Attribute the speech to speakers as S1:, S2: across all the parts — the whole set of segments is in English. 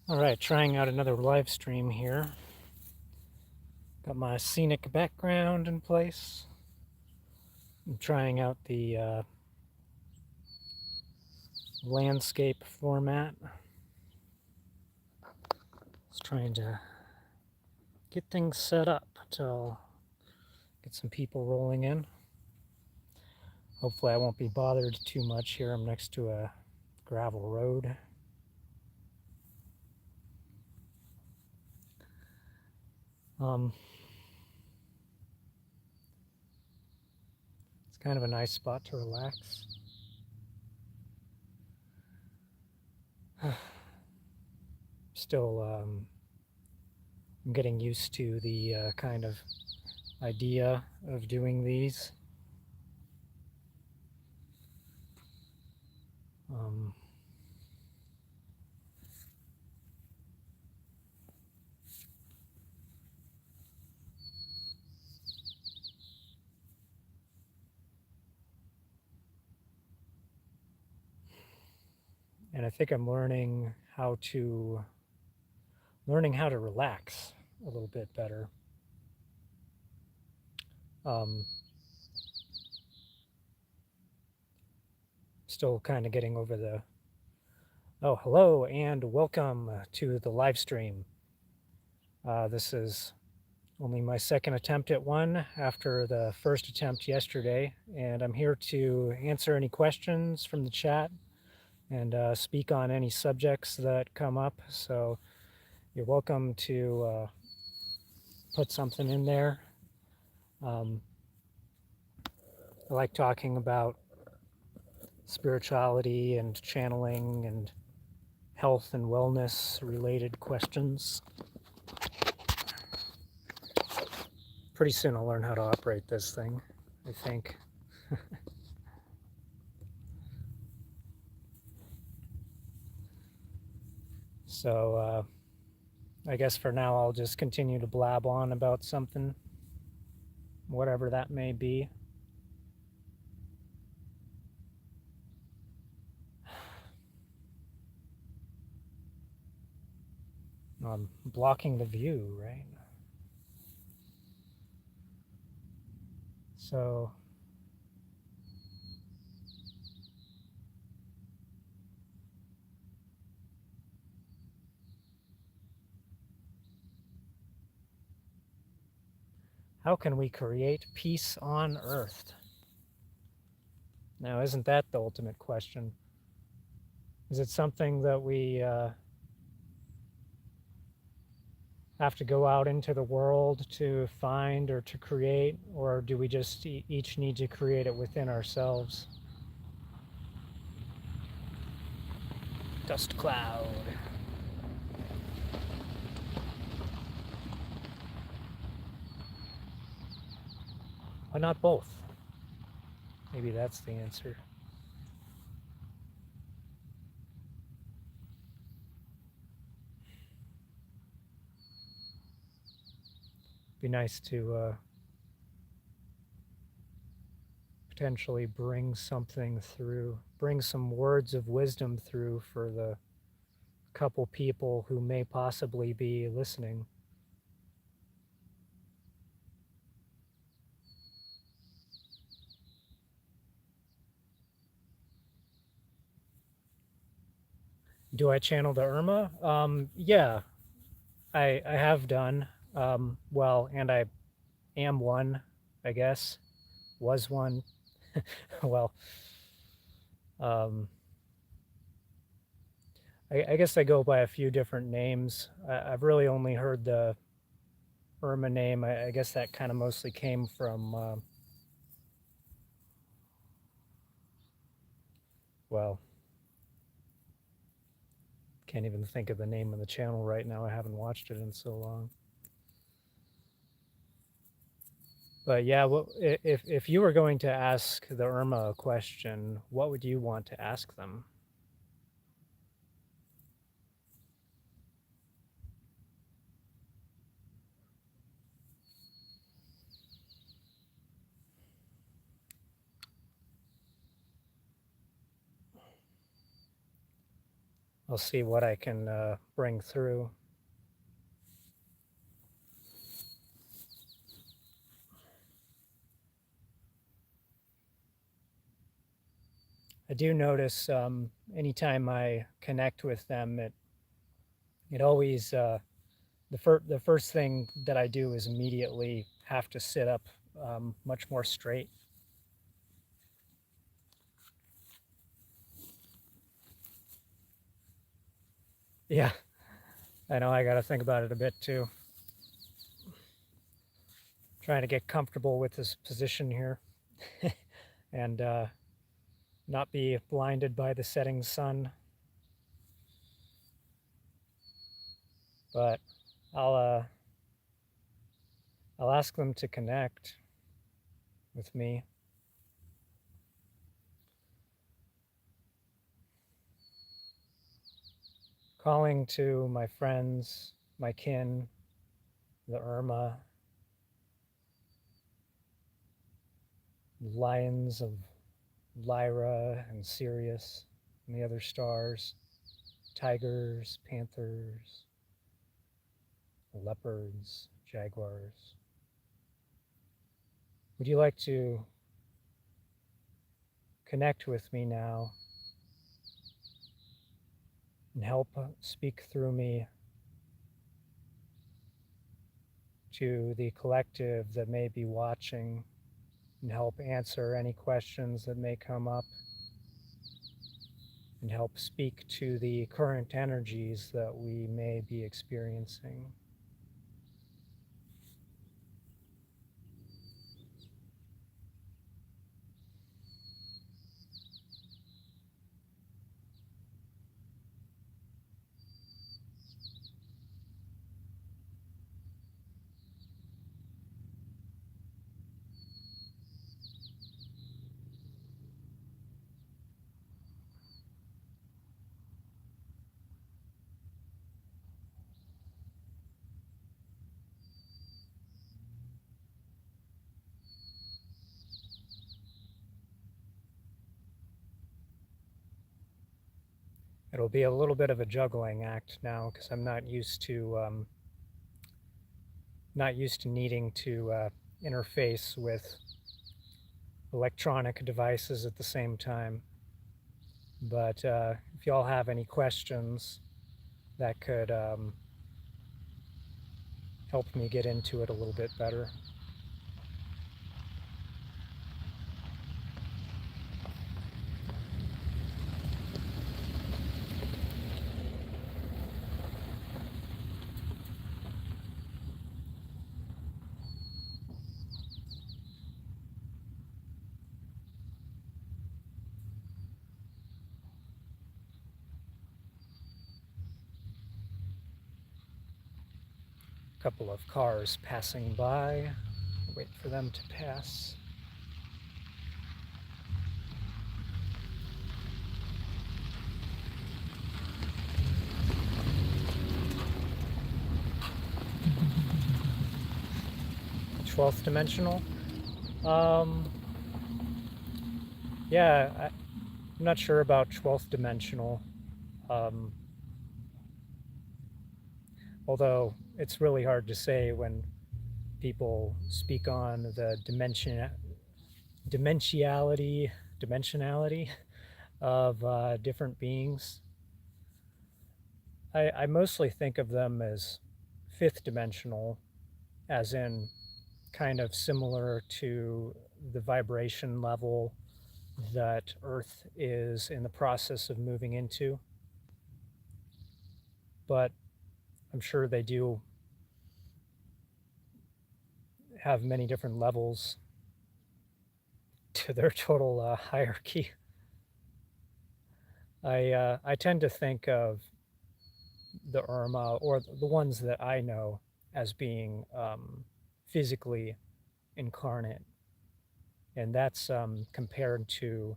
S1: All right, trying out another live stream here. Got my scenic background in place. I'm trying out the landscape format. Just trying to get things set up till get some people rolling in. Hopefully I won't be bothered too much here. I'm next to a gravel road. It's kind of a nice spot to relax. Still I'm getting used to the kind of idea of doing these. Um, and I think I'm learning how to relax a little bit better. Um, Still kind of getting over the. Oh, hello and welcome to the live stream. This is only my second attempt at one after the first attempt yesterday, and I'm here to answer any questions from the chat and speak on any subjects that come up. So you're welcome to put something in there. I like talking about spirituality and channeling and health and wellness related questions. Pretty soon I'll learn how to operate this thing, I think. So I guess for now I'll just continue to blab on about something, whatever that may be. I'm blocking the view, right? So how can we create peace on Earth? Now, isn't that the ultimate question? Is it something that we have to go out into the world to find or to create, or do we just each need to create it within ourselves? Dust cloud. Why not both? Maybe that's the answer. Be nice to potentially bring something through, bring some words of wisdom through for the couple people who may possibly be listening. Do I channel the Irma? Yeah, I have done. Well, and I am one, I guess. Was one. Well, um, I guess I go by a few different names. I've really only heard the Irma name. I guess that kind of mostly came from, well, can't even think of the name of the channel right now. I haven't watched it in so long. But yeah, if you were going to ask the Irma a question, what would you want to ask them? I'll see what I can bring through. I do notice anytime I connect with them, it always the first thing that I do is immediately have to sit up much more straight. Yeah, I know I got to think about it a bit too. Trying to get comfortable with this position here and not be blinded by the setting sun. But I'll I'll ask them to connect with me. Calling to my friends, my kin, the Irma, lions of Lyra and Sirius and the other stars, tigers, panthers, leopards, jaguars. Would you like to connect with me now and help speak through me to the collective that may be watching and help answer any questions that may come up and help speak to the current energies that we may be experiencing? It'll be a little bit of a juggling act now because I'm not used to needing to interface with electronic devices at the same time. But if y'all have any questions that could help me get into it a little bit better. A couple of cars passing by. Wait for them to pass. Twelfth dimensional. Yeah, I'm not sure about 12th dimensional. Although it's really hard to say when people speak on the dimensionality of different beings. I mostly think of them as fifth dimensional, as in kind of similar to the vibration level that Earth is in the process of moving into. But I'm sure they do have many different levels to their total hierarchy. I tend to think of the Irma, or the ones that I know, as being physically incarnate. And that's compared to,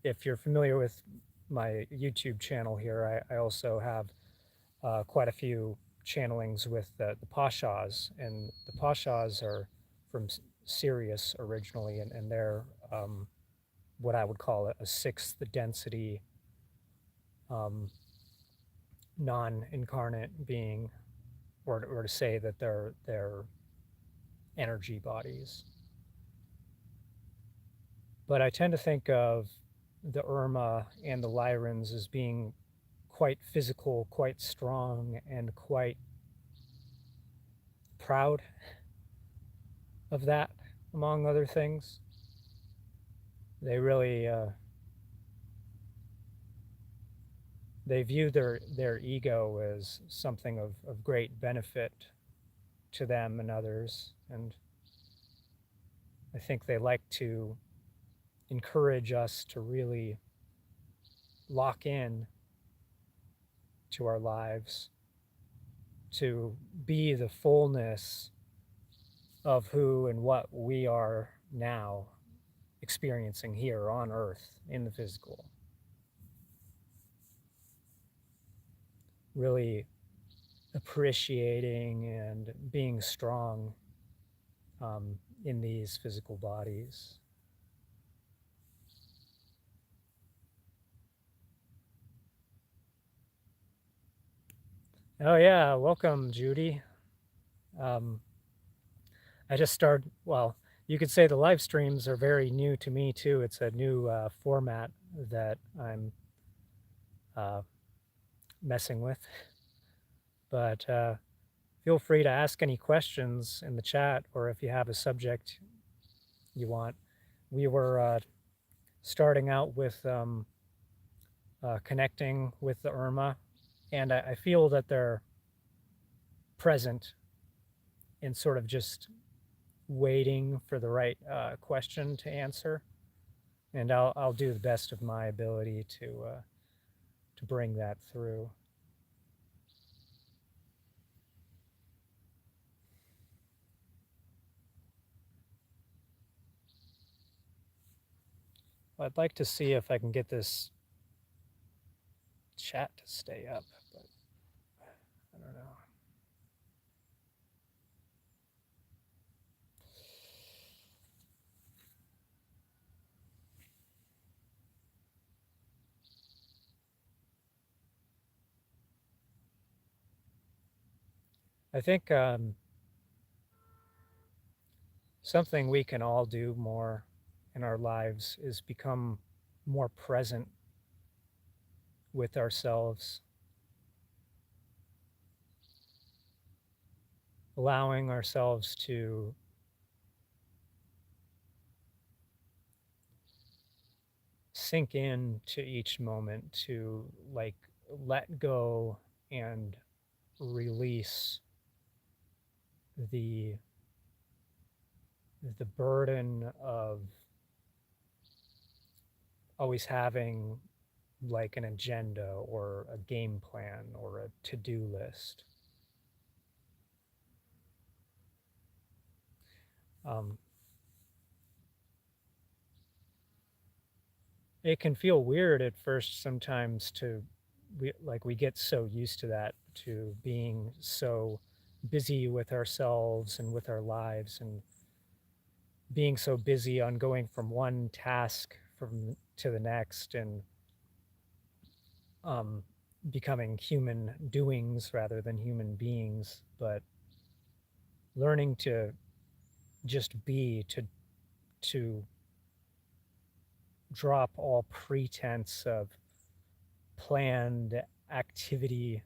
S1: if you're familiar with my YouTube channel here, I also have quite a few channelings with the Pashas, and the Pashas are from Sirius originally, and they're what I would call a sixth density um, non-incarnate being, or to say that they're energy bodies. But I tend to think of the Irma and the Lyrans as being quite physical, quite strong, and quite proud of that, among other things. They really they view their ego as something of great benefit to them and others, and I think they like to encourage us to really lock in to our lives, to be the fullness of who and what we are now experiencing here on earth in the physical. Really appreciating and being strong in these physical bodies. Oh yeah, welcome, Judy. Um, I just started. Well, you could say the live streams are very new to me too. It's a new format that I'm uh, messing with. But feel free to ask any questions in the chat, or if you have a subject you want. We were starting out with connecting with the Irma, and I feel that they're present and sort of just waiting for the right question to answer. And I'll do the best of my ability to bring that through. I'd like to see if I can get this chat to stay up, but I don't know. I think something we can all do more in our lives is become more present with ourselves, allowing ourselves to sink in to each moment, to like let go and release the burden of always having like an agenda or a game plan or a to-do list. It can feel weird at first sometimes to we get so used to that, to being so busy with ourselves and with our lives, and being so busy on going from one task from to the next, and um, becoming human doings rather than human beings. But learning to just be, to drop all pretense of planned activity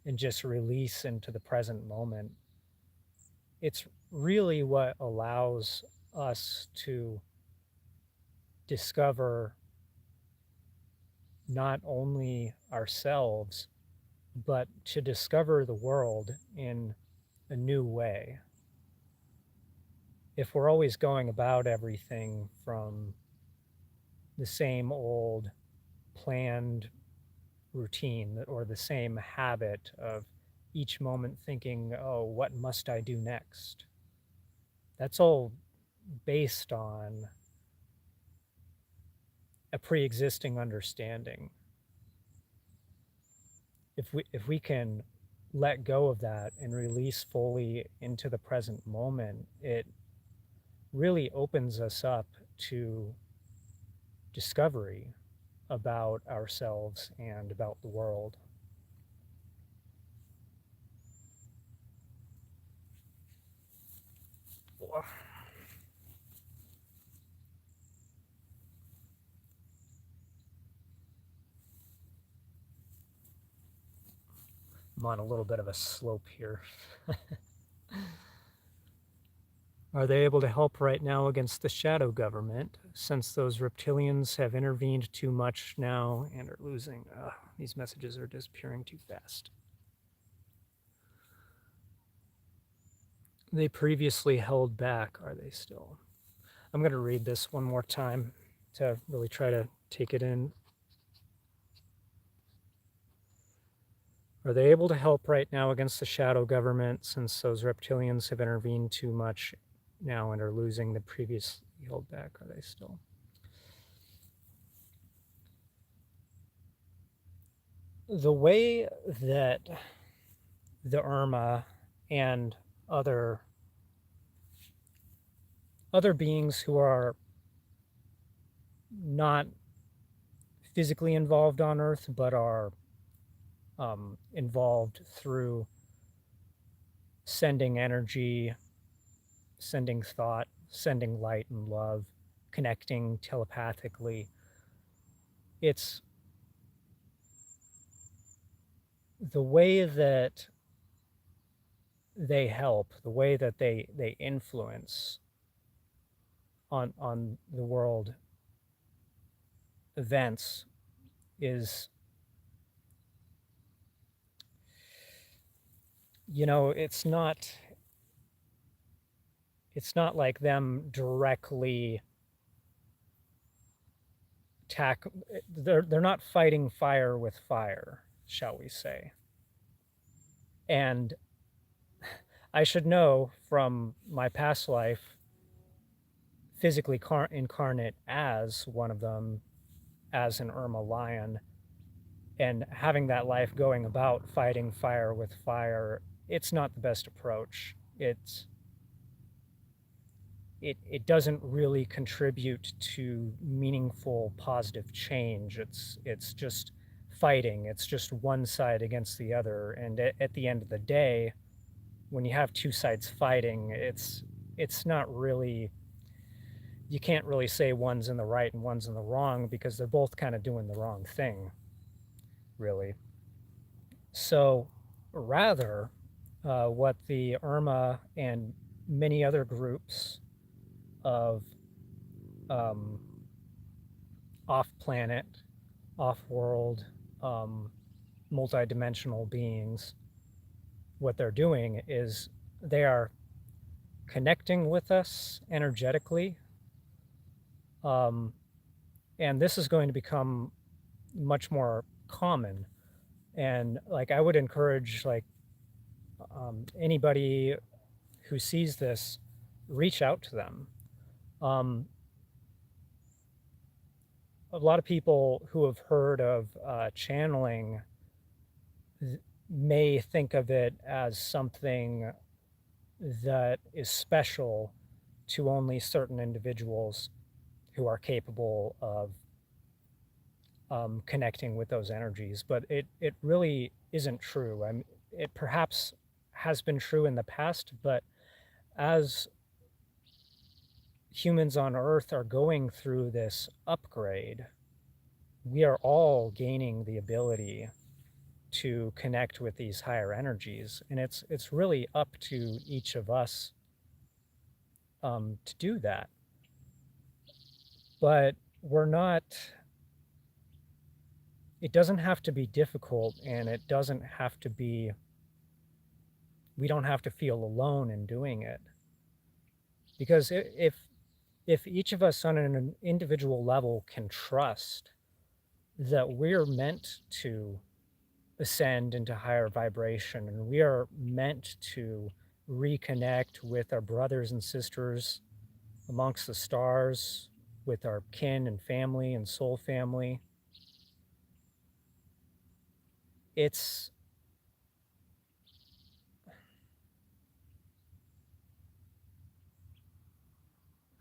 S1: and just release into the present moment. It's really what allows us to discover not only ourselves, but to discover the world in a new way. If we're always going about everything from the same old planned routine or the same habit of each moment thinking, oh, what must I do next? That's all based on a pre-existing understanding. If we can let go of that and release fully into the present moment, it really opens us up to discovery about ourselves and about the world. I'm on a little bit of a slope here. Are they able to help right now against the shadow government, since those reptilians have intervened too much now and are losing? These messages are disappearing too fast. They previously held back, are they still? I'm going to read this one more time to really try to take it in. Are they able to help right now against the shadow government, since those reptilians have intervened too much now and are losing the previously held back? Are they still? The way that the Irma and other beings who are not physically involved on Earth but are involved through sending energy, sending thought, sending light and love, connecting telepathically. It's the way that they help, the way that they influence on the world events is, you know, it's not like them directly they're not fighting fire with fire, shall we say. And I should know from my past life, physically incarnate as one of them, as an Irma lion, and having that life going about fighting fire with fire, it's not the best approach. It doesn't really contribute to meaningful positive change. It's just fighting. It's just one side against the other. And at the end of the day, when you have two sides fighting, it's not really, you can't really say one's in the right and one's in the wrong, because they're both kind of doing the wrong thing, really. So rather, what the Irma and many other groups of off-planet, off-world, multidimensional beings, what they're doing is they are connecting with us energetically. And this is going to become much more common. And like, I would encourage, like, anybody who sees this, reach out to them. A lot of people who have heard of channeling may think of it as something that is special to only certain individuals who are capable of connecting with those energies, but it really isn't true. I mean, it perhaps has been true in the past, but as humans on Earth are going through this upgrade, we are all gaining the ability to connect with these higher energies, and it's really up to each of us to do that. But we're not. It doesn't have to be difficult, and it doesn't have to be. We don't have to feel alone in doing it, because if each of us on an individual level can trust that we're meant to ascend into higher vibration, and we are meant to reconnect with our brothers and sisters amongst the stars, with our kin and family and soul family, it's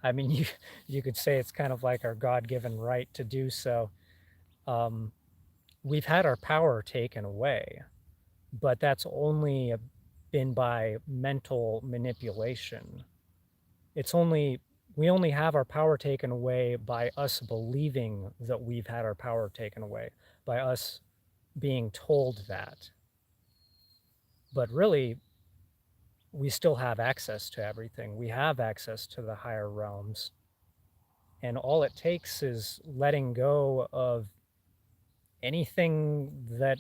S1: I mean, you could say it's kind of like our God-given right to do so. um, we've had our power taken away, but that's only been by mental manipulation. It's only we only have our power taken away by us believing that we've had our power taken away, by us being told that. But really, we still have access to everything. We have access to the higher realms. And all it takes is letting go of anything that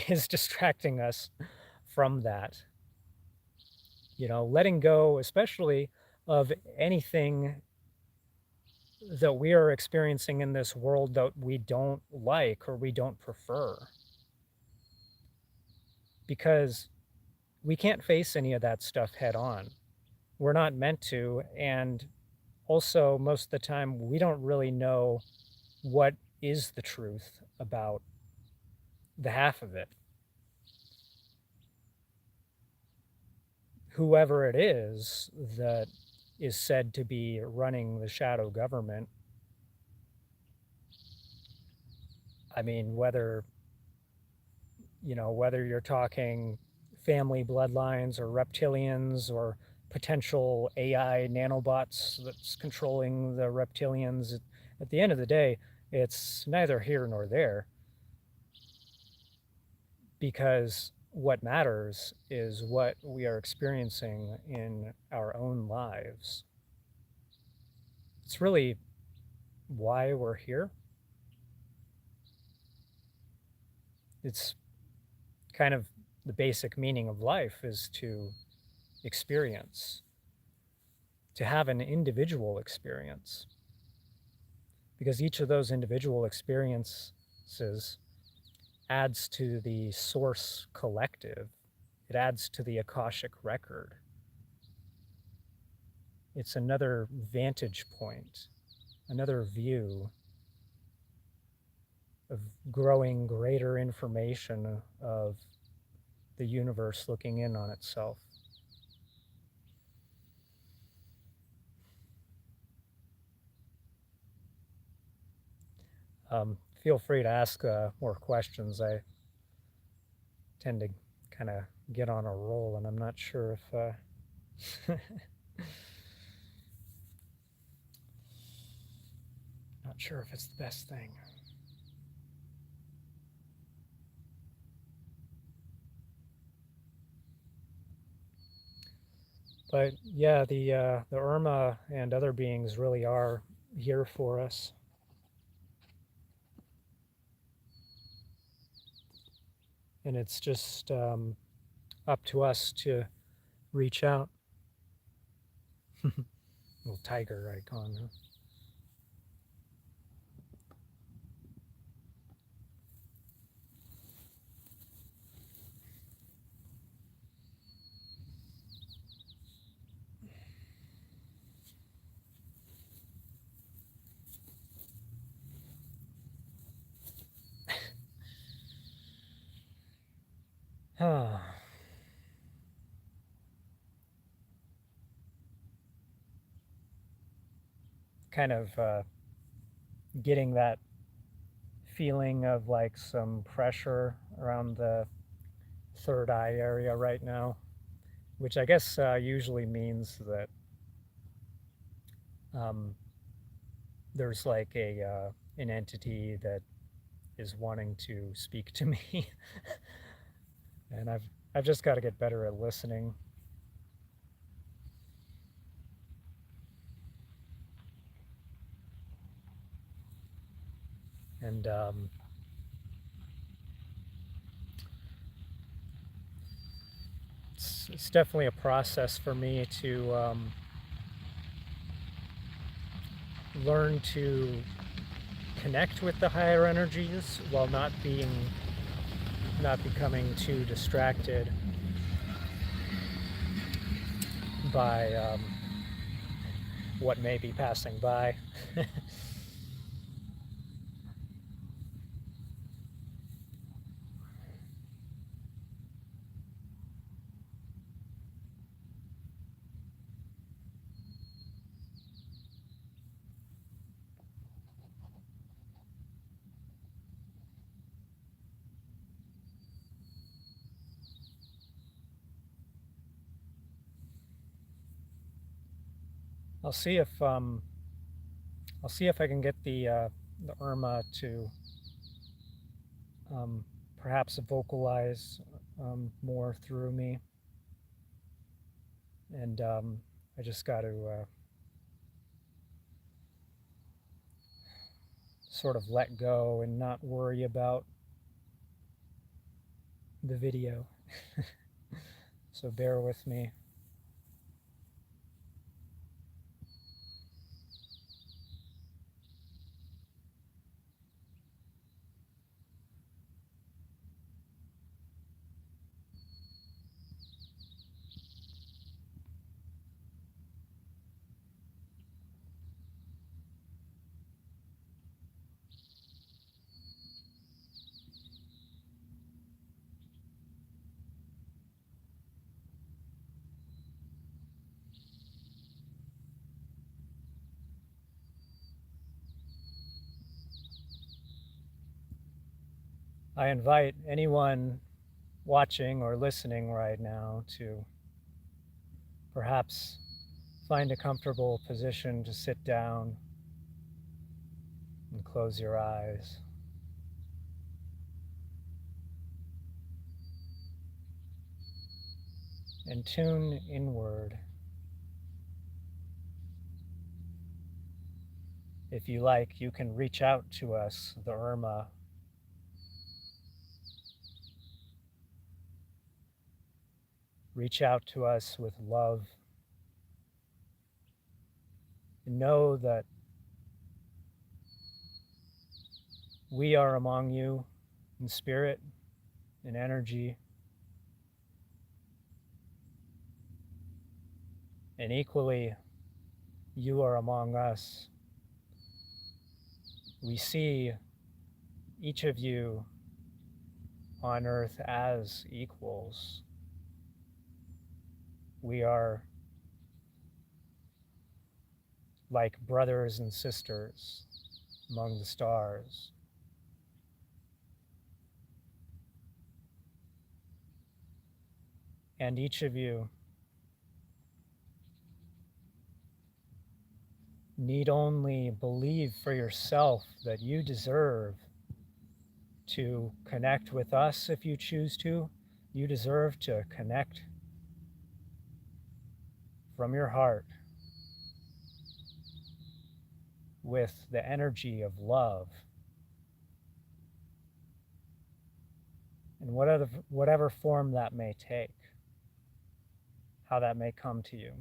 S1: is distracting us from that. You know, letting go, especially of anything that we are experiencing in this world that we don't like or we don't prefer. Because we can't face any of that stuff head on. We're not meant to. And also, most of the time, we don't really know what is the truth about the half of it. Whoever it is that is said to be running the shadow government, I mean, whether you're talking family bloodlines or reptilians or potential AI nanobots that's controlling the reptilians, at the end of the day, it's neither here nor there, because what matters is what we are experiencing in our own lives. It's really why we're here. It's kind of the basic meaning of life is to experience, to have an individual experience. Because each of those individual experiences adds to the source collective. It adds to the Akashic record. It's another vantage point, another view of growing greater information of the universe looking in on itself. Feel free to ask more questions. I tend to kind of get on a roll, and I'm not sure if not sure if it's the best thing. But yeah, the Irma and other beings really are here for us. And it's just up to us to reach out. Little tiger icon. Huh? Kind of getting that feeling of like some pressure around the third eye area right now, which I guess usually means that there's like an entity that is wanting to speak to me, and I've just got to get better at listening. And it's definitely a process for me to learn to connect with the higher energies while not becoming too distracted by what may be passing by. I'll see if I can get the Irma to perhaps vocalize more through me, and I just got to sort of let go and not worry about the video. So bear with me. I invite anyone watching or listening right now to perhaps find a comfortable position to sit down and close your eyes. And tune inward. If you like, you can reach out to us, the Irma. Reach out to us with love. And know that we are among you in spirit, in energy, and equally, you are among us. We see each of you on earth as equals. We are like brothers and sisters among the stars. And each of you need only believe for yourself that you deserve to connect with us if you choose to. You deserve to connect from your heart with the energy of love. And whatever form that may take, how that may come to you.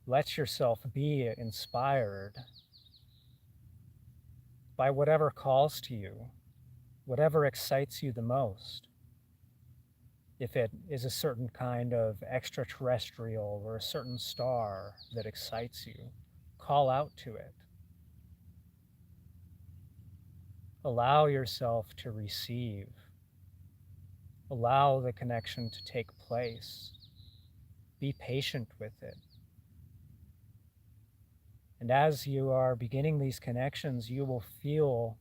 S1: Let yourself be inspired by whatever calls to you, whatever excites you the most. If it is a certain kind of extraterrestrial or a certain star that excites you, call out to it. Allow yourself to receive. Allow the connection to take place. Be patient with it. And as you are beginning these connections, you will feel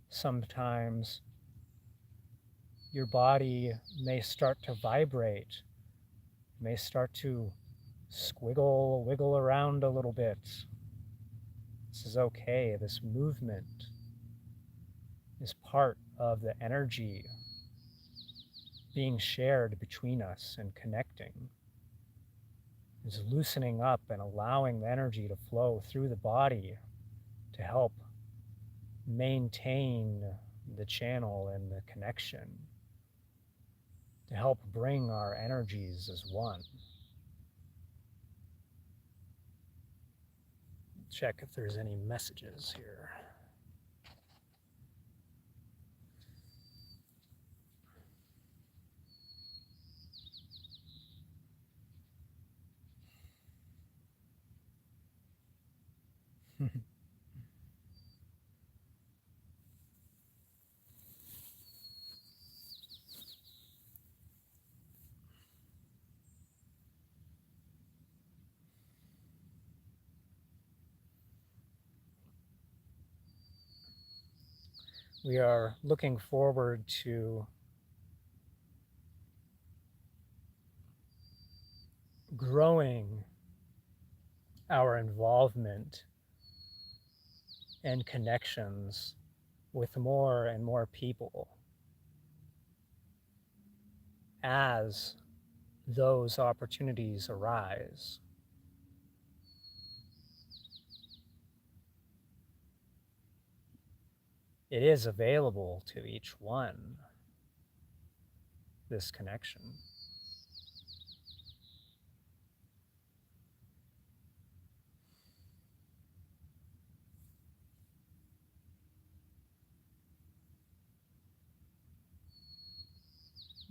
S1: sometimes your body may start to vibrate, may start to wiggle around a little bit. This is okay. This movement is part of the energy being shared between us and connecting. Is loosening up and allowing the energy to flow through the body to help maintain the channel and the connection, to help bring our energies as one. Check if there's any messages here. We are looking forward to growing our involvement and connections with more and more people as those opportunities arise. It is available to each one, this connection.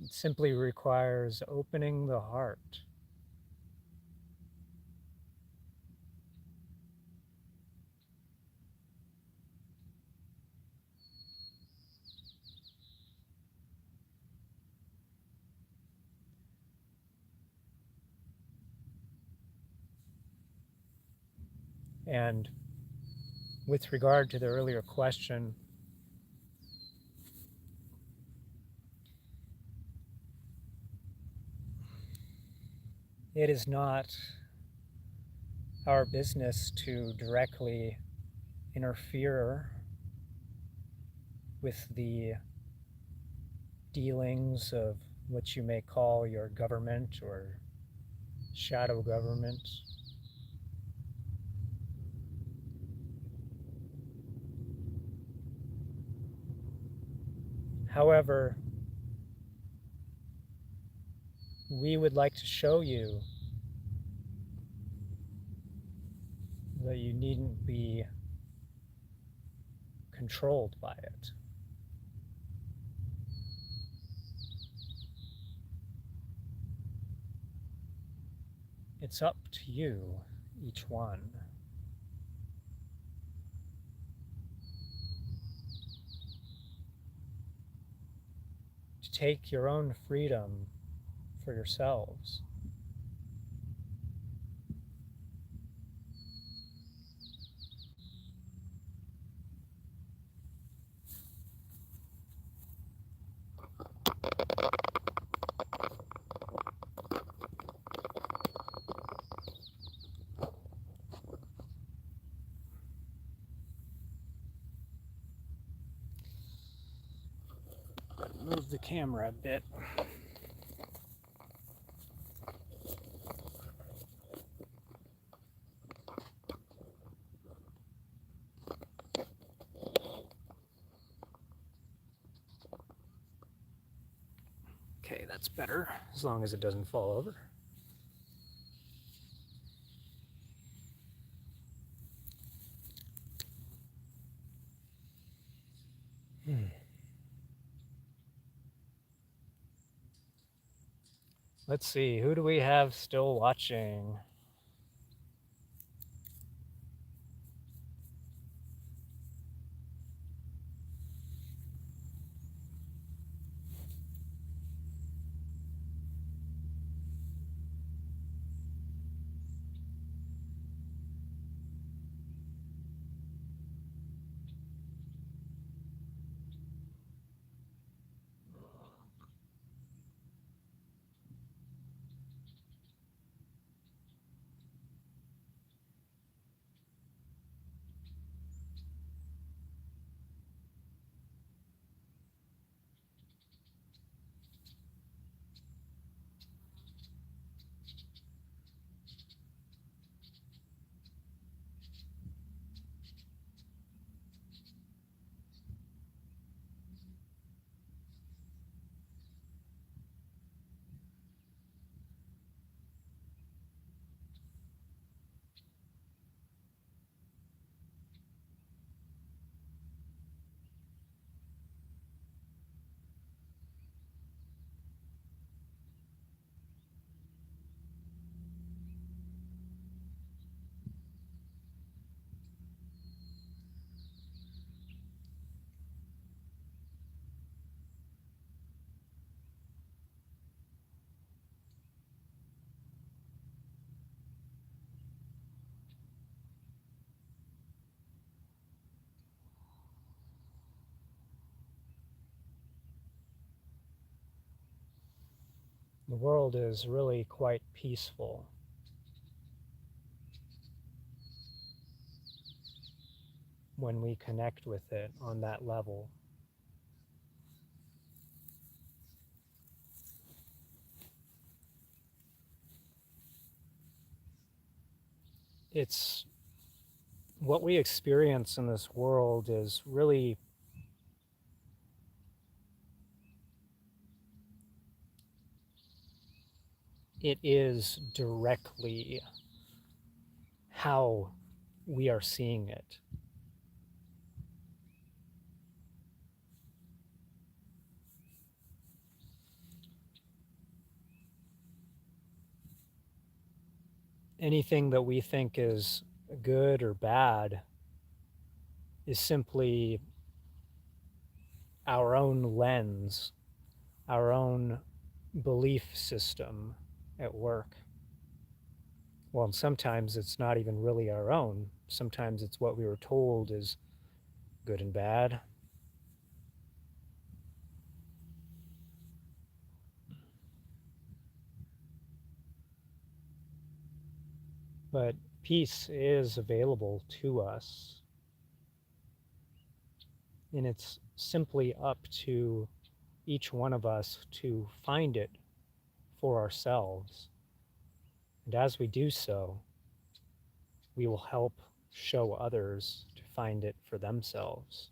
S1: It simply requires opening the heart. And with regard to the earlier question, it is not our business to directly interfere with the dealings of what you may call your government or shadow government. However, we would like to show you that you needn't be controlled by it. It's up to you, each one. To take your own freedom for yourselves. Move the camera a bit. Okay, that's better, as long as it doesn't fall over. Let's see, who do we have still watching? The world is really quite peaceful. when we connect with it on that level. It's what we experience in this world is really it is directly how we are seeing it. Anything that we think is good or bad is simply our own lens, our own belief system at work. Well, and sometimes it's not even really our own. Sometimes it's what we were told is good and bad. But peace is available to us. And it's simply up to each one of us to find it for ourselves. And as we do so, we will help show others to find it for themselves.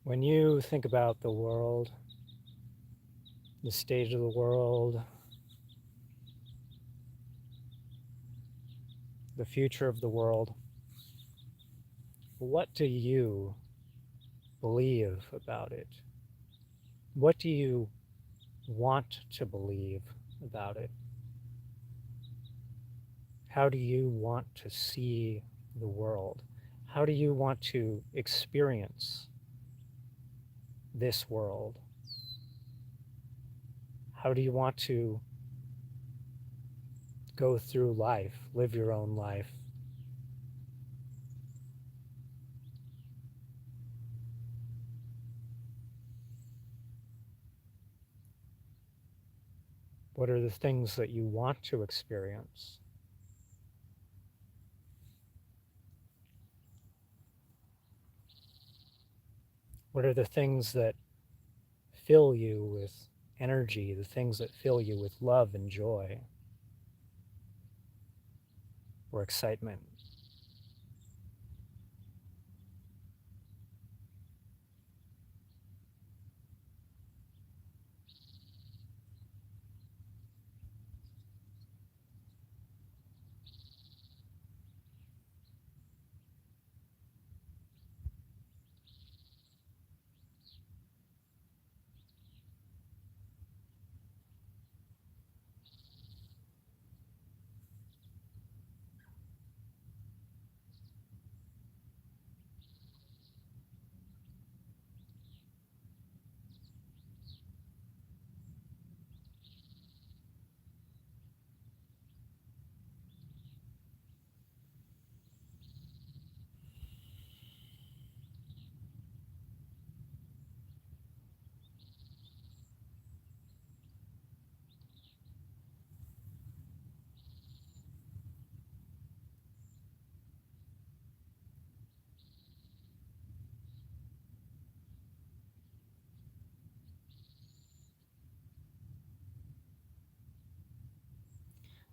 S1: When you think about the world, the state of the world, the future of the world, what do you believe about it? What do you want to believe about it? How do you want to see the world? How do you want to experience this world? How do you want to go through life, live your own life? What are the things that you want to experience? What are the things that fill you with energy, the things that fill you with love and joy or excitement?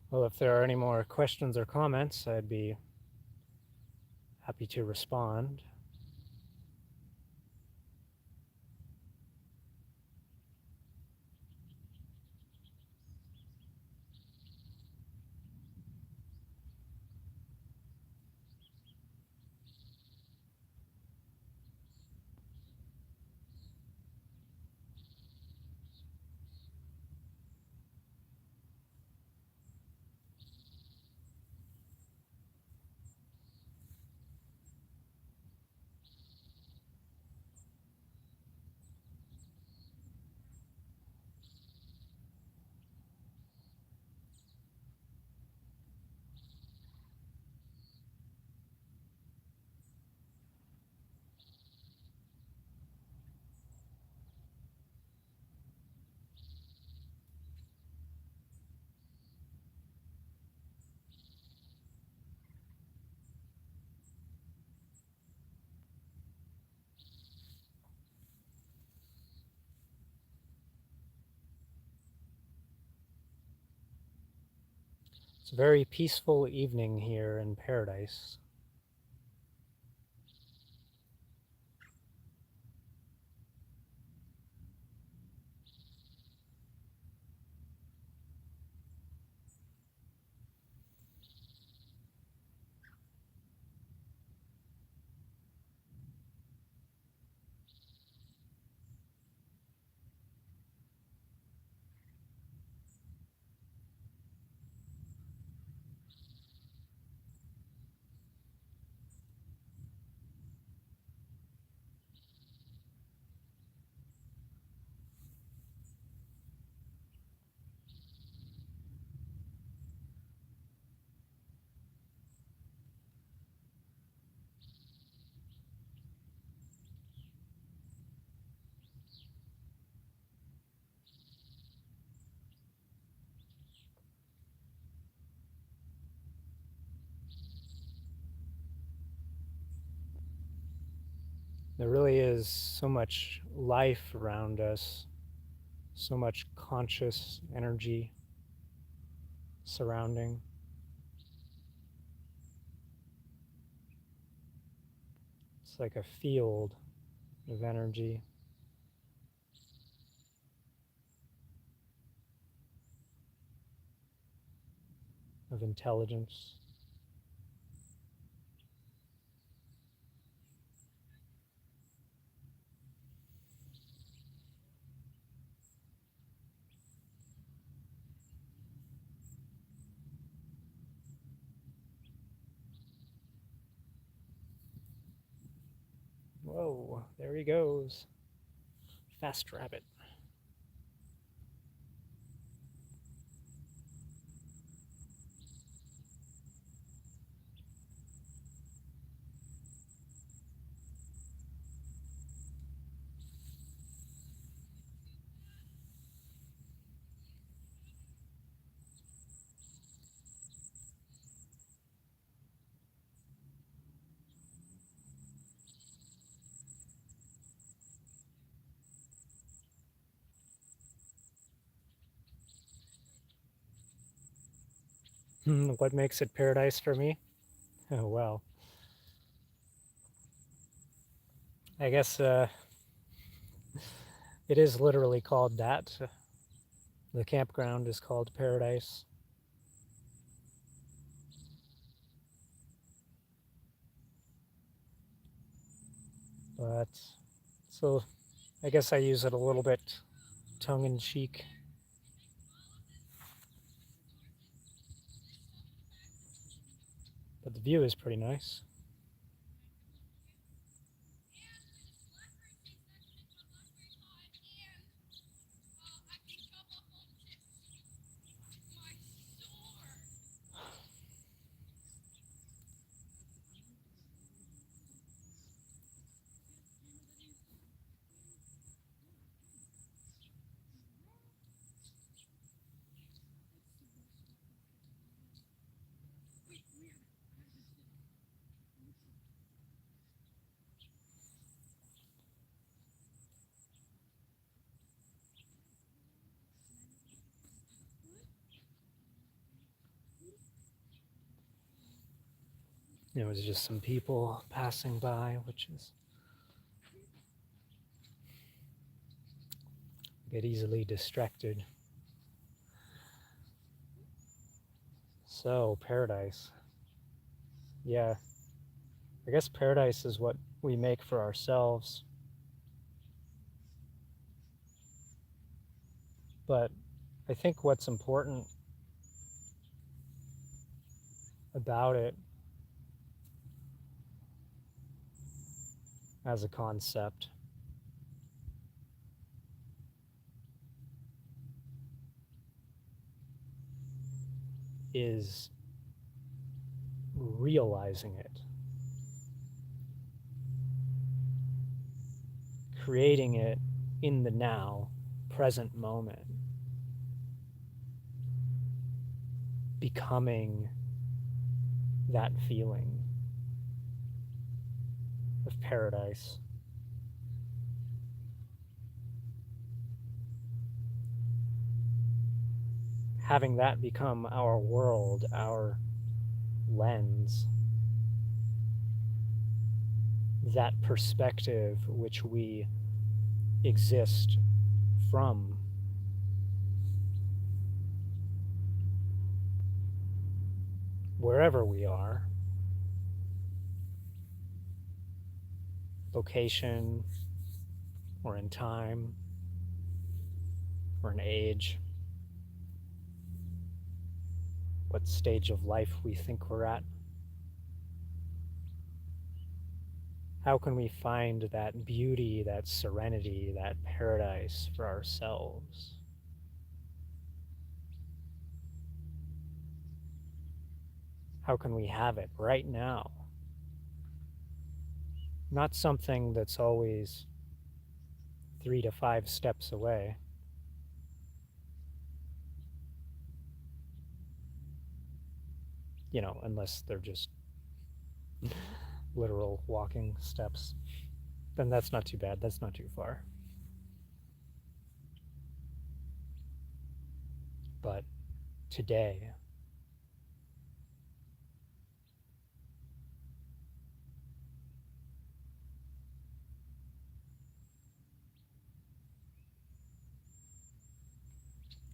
S1: Well, if there are any more questions or comments, I'd be happy to respond. It's a very peaceful evening here in paradise. There really is so much life around us, so much conscious energy surrounding. It's like a field of energy, of intelligence. Whoa, there he goes. Fast rabbit. What makes it paradise for me? Oh, well, I guess it is literally called that. The campground is called Paradise. But so I guess I use it a little bit tongue in cheek. But the view is pretty nice. It was just some people passing by, which is get easily distracted. So, paradise. Yeah, I guess paradise is what we make for ourselves. But I think what's important about it as a concept is realizing it, creating it in the now, present moment, becoming that feeling of paradise. Having that become our world, our lens, that perspective which we exist from. Wherever we are, location, or in time, or in age, what stage of life we think we're at. How can we find that beauty, that serenity, that paradise for ourselves? How can we have it right now? Not something that's always 3 to 5 steps away. You know, unless they're just literal walking steps, then that's not too bad. That's not too far. But today,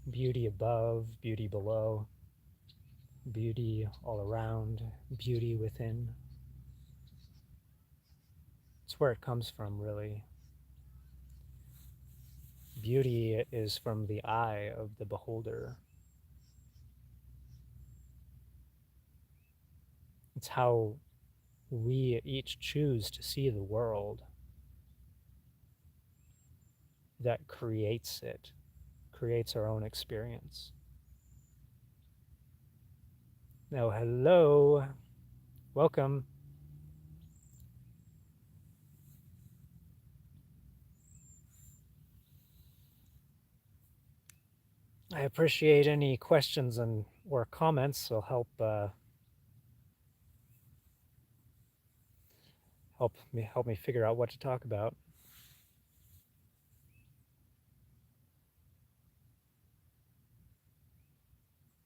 S1: beauty above, beauty below, beauty all around, beauty within. It's where it comes from, really. Beauty is from the eye of the beholder. It's how we each choose to see the world that creates it, creates our own experience. Now, hello, welcome. I appreciate any questions and or comments. Will help help me figure out what to talk about.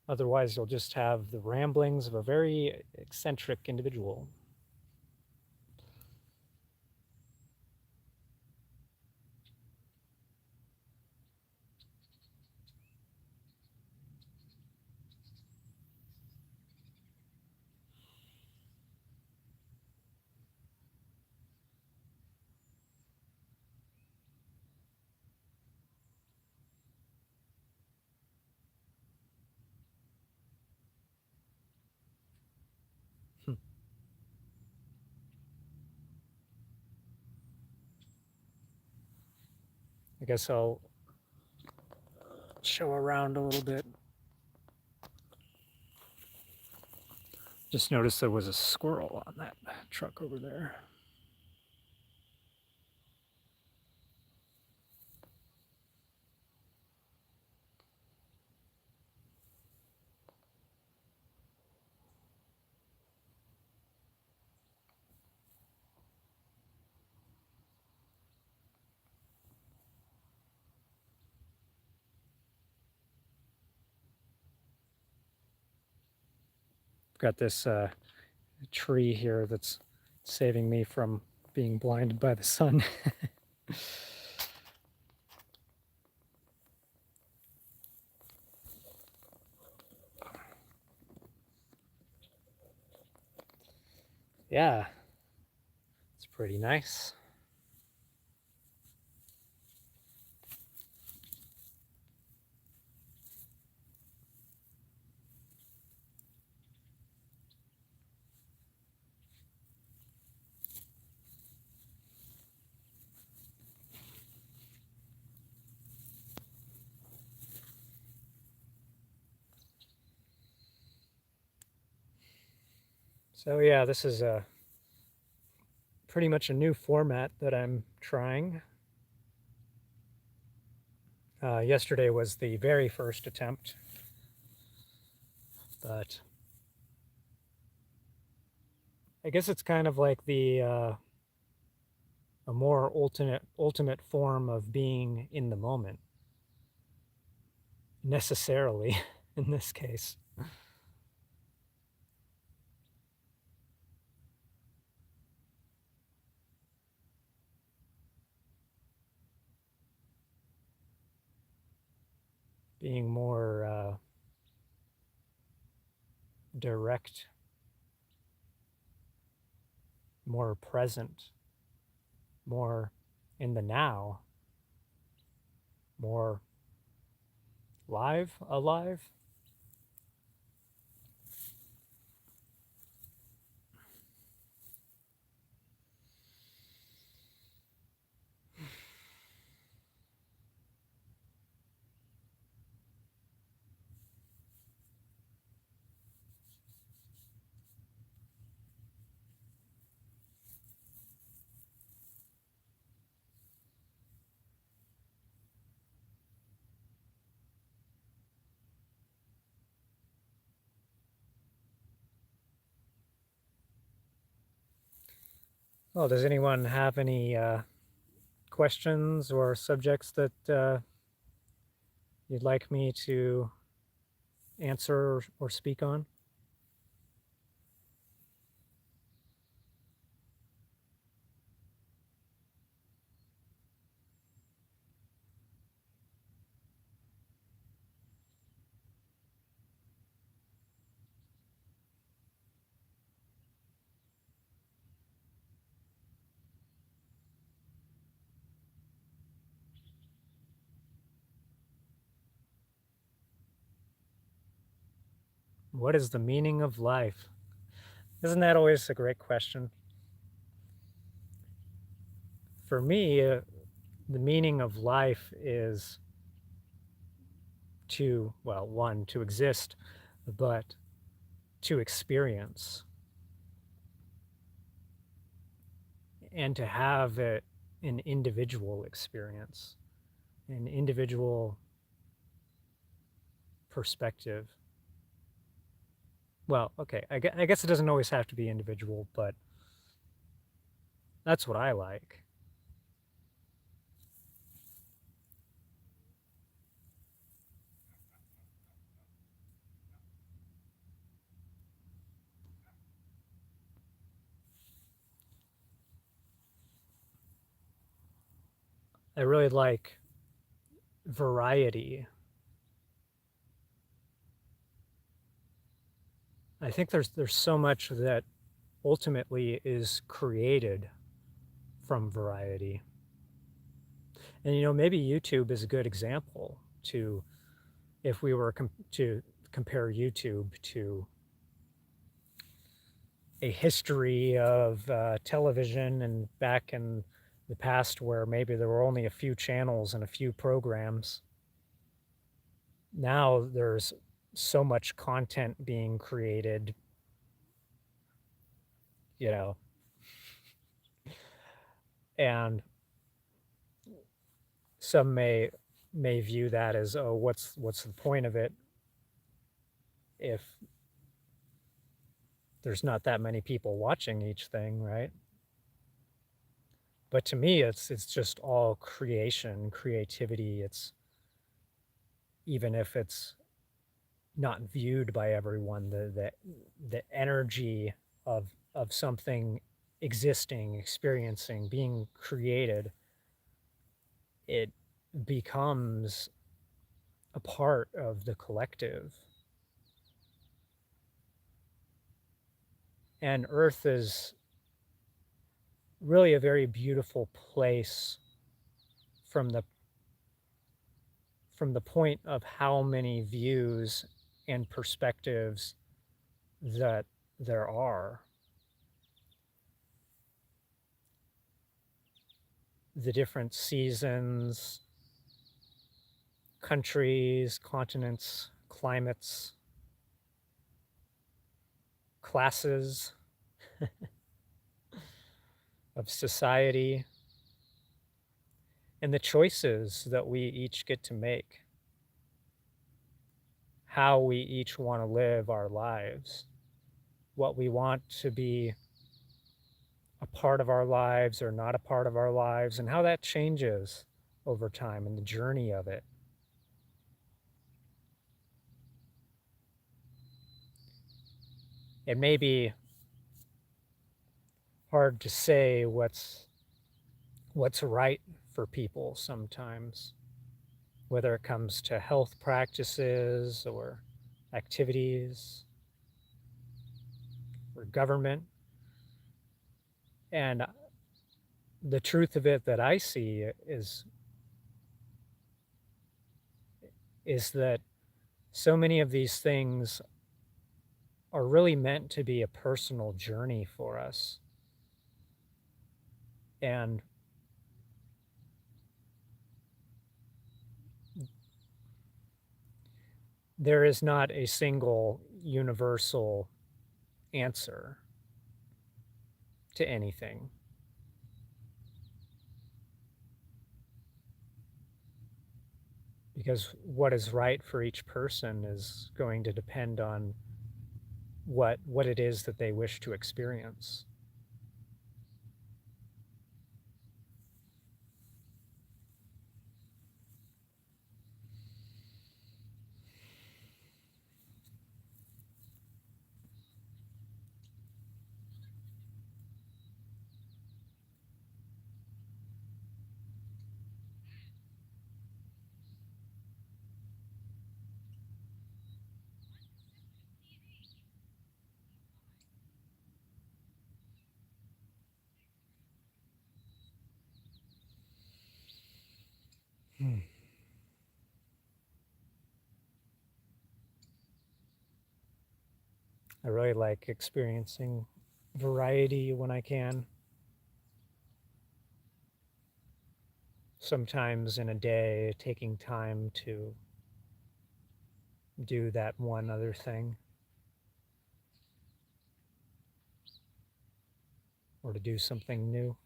S1: Otherwise, you'll just have the ramblings of a very eccentric individual. I guess I'll show around a little bit. Just noticed there was a squirrel on that truck over there. Got this tree here that's saving me from being blinded by the sun. Yeah, it's pretty nice. So yeah, this is pretty much a new format that I'm trying. Yesterday was the very first attempt, but I guess it's kind of like a more ultimate form of being in the moment, necessarily in this case. Being more direct, more present, more in the now, more alive. Well, does anyone have any questions or subjects that you'd like me to answer or speak on? What is the meaning of life? Isn't that always a great question? For me, the meaning of life is to, well, one, to exist, but to experience and to have an individual experience, an individual perspective. Well, okay, I guess it doesn't always have to be individual, but that's what I like. I really like variety. I think there's so much that ultimately is created from variety. And maybe YouTube is a good example to if we were to compare YouTube to a history of television and back in the past where maybe there were only a few channels and a few programs. Now there's so much content being created, you know, and some may view that as, oh, what's the point of it if there's not that many people watching each thing, right? But to me, it's just all creativity. It's even if it's not viewed by everyone, the energy of something existing, experiencing, being created, it becomes a part of the collective. And Earth is really a very beautiful place from the point of how many views and perspectives that there are. The different seasons, countries, continents, climates, classes of society, and the choices that we each get to make, how we each want to live our lives, what we want to be a part of our lives or not a part of our lives, and how that changes over time and the journey of it. It may be hard to say what's right for people sometimes, whether it comes to health practices or activities or government. And the truth of it that I see is that so many of these things are really meant to be a personal journey for us. And there is not a single universal answer to anything. Because what is right for each person is going to depend on what it is that they wish to experience. Hmm. I really like experiencing variety when I can. Sometimes in a day, taking time to do that one other thing or to do something new.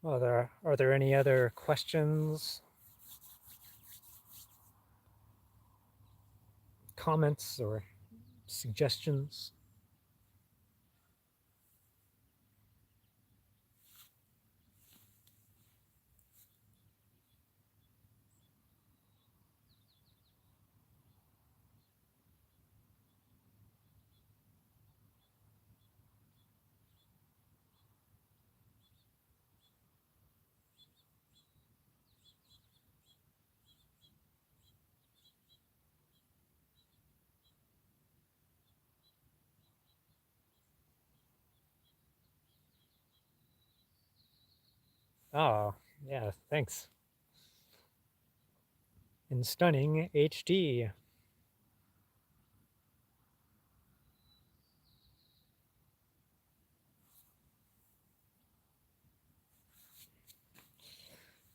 S1: Well, are there any other questions, comments, or suggestions? Oh, yeah, thanks. In stunning HD.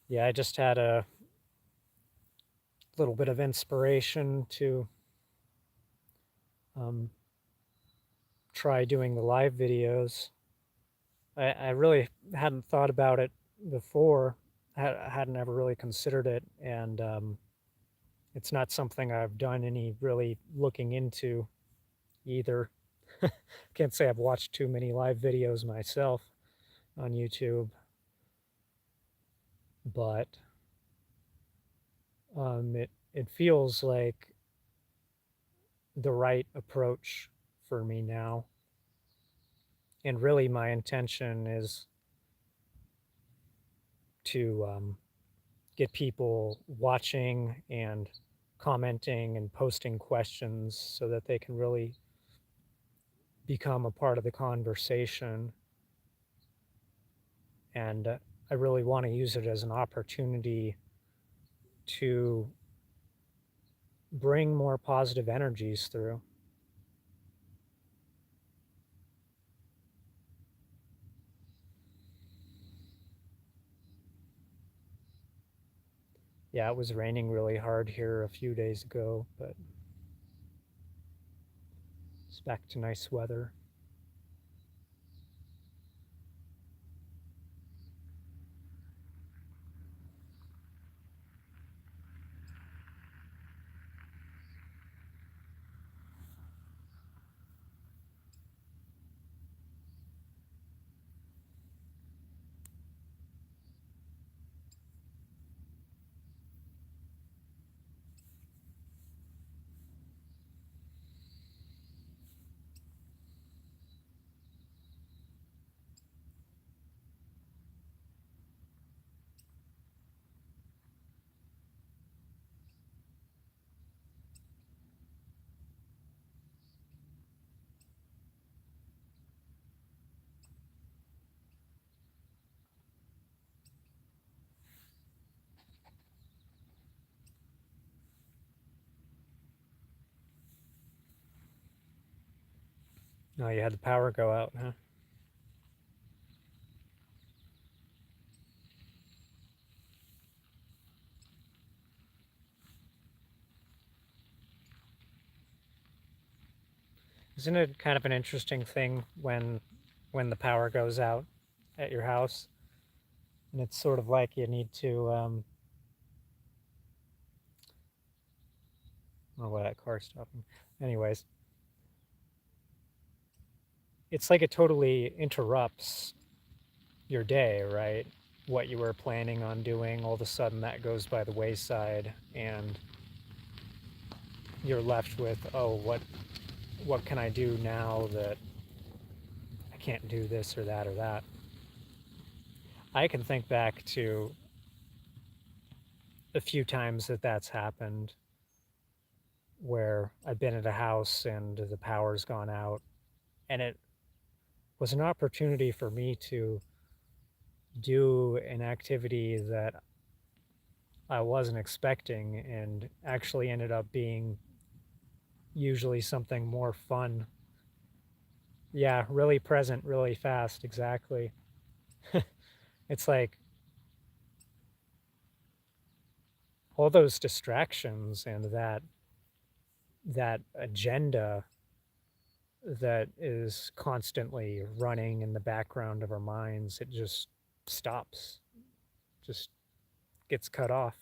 S1: Yeah, I just had a little bit of inspiration to um, try doing the live videos. I really hadn't thought about it before. Hadn't ever really considered it, and it's not something I've done any really looking into either. Can't say I've watched too many live videos myself on YouTube, but it feels like the right approach for me now. And really, my intention is to get people watching and commenting and posting questions so that they can really become a part of the conversation. And I really want to use it as an opportunity to bring more positive energies through. Yeah, it was raining really hard here a few days ago, but it's back to nice weather. Oh, you had the power go out, huh? Isn't it kind of an interesting thing when the power goes out at your house? And it's sort of like you need to oh, why that car stopping. Anyways, it's like it totally interrupts your day, right? What you were planning on doing, all of a sudden that goes by the wayside, and you're left with, oh, what can I do now that I can't do this or that or that? I can think back to a few times that that's happened where I've been at a house and the power's gone out, and it was an opportunity for me to do an activity that I wasn't expecting and actually ended up being usually something more fun. Yeah, really present, really fast, exactly. It's like all those distractions and that agenda that is constantly running in the background of our minds, it just stops, just gets cut off.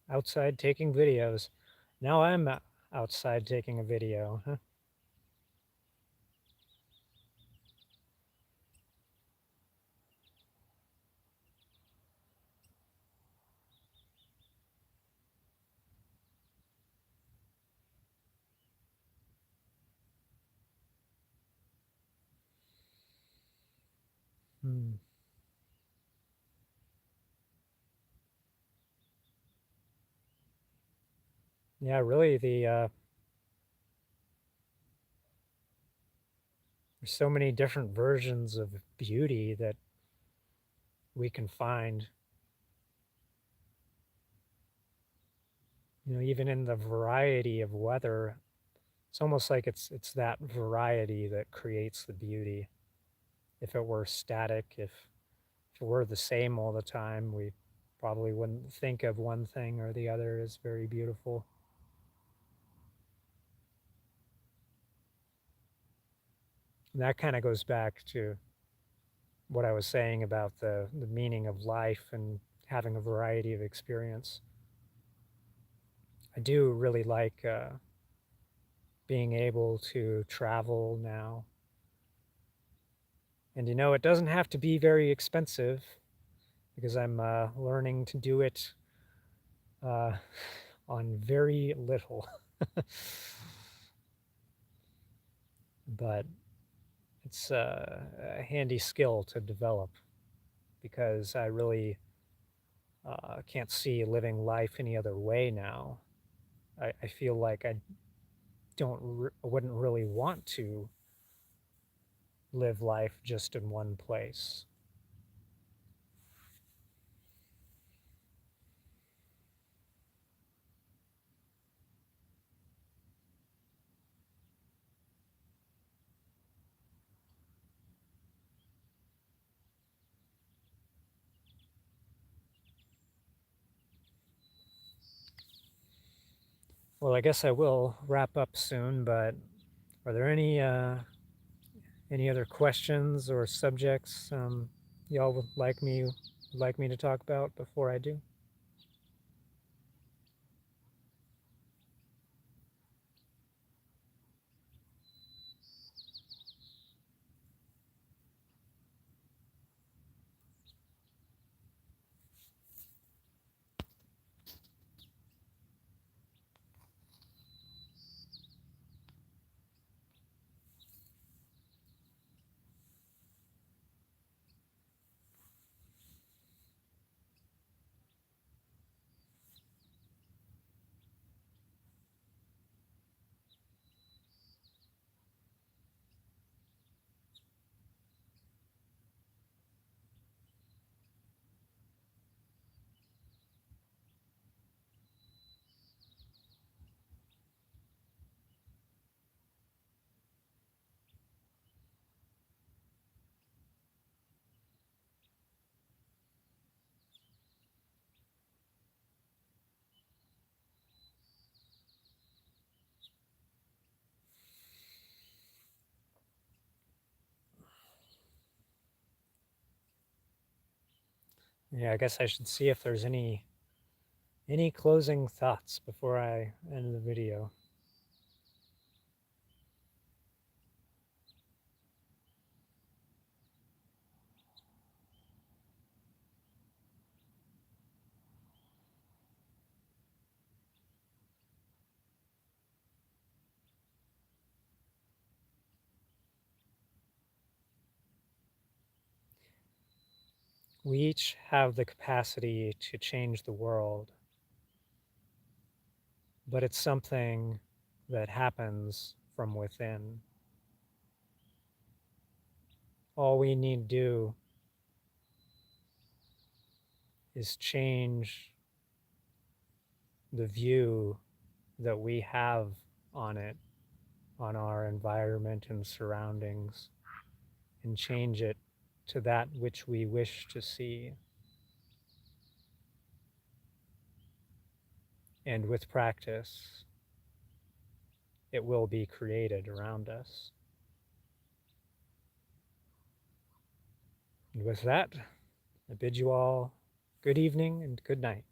S1: Outside taking videos. Now I'm outside taking a video, huh? Mm. Yeah, really, there's so many different versions of beauty that we can find, even in the variety of weather. It's almost like it's that variety that creates the beauty. If it were static, if it were the same all the time, we probably wouldn't think of one thing or the other as very beautiful. And that kind of goes back to what I was saying about the meaning of life and having a variety of experience. I do really like being able to travel now. And it doesn't have to be very expensive because I'm learning to do it uh, on very little. But it's a handy skill to develop because I really can't see living life any other way now. I feel like I wouldn't really want to live life just in one place. Well, I guess I will wrap up soon, but are there any other questions or subjects y'all would like me to talk about before I do? Yeah, I guess I should see if there's any closing thoughts before I end the video. We each have the capacity to change the world, but it's something that happens from within. All we need to do is change the view that we have on it, on our environment and surroundings, and change it to that which we wish to see. And with practice, it will be created around us. And with that, I bid you all good evening and good night.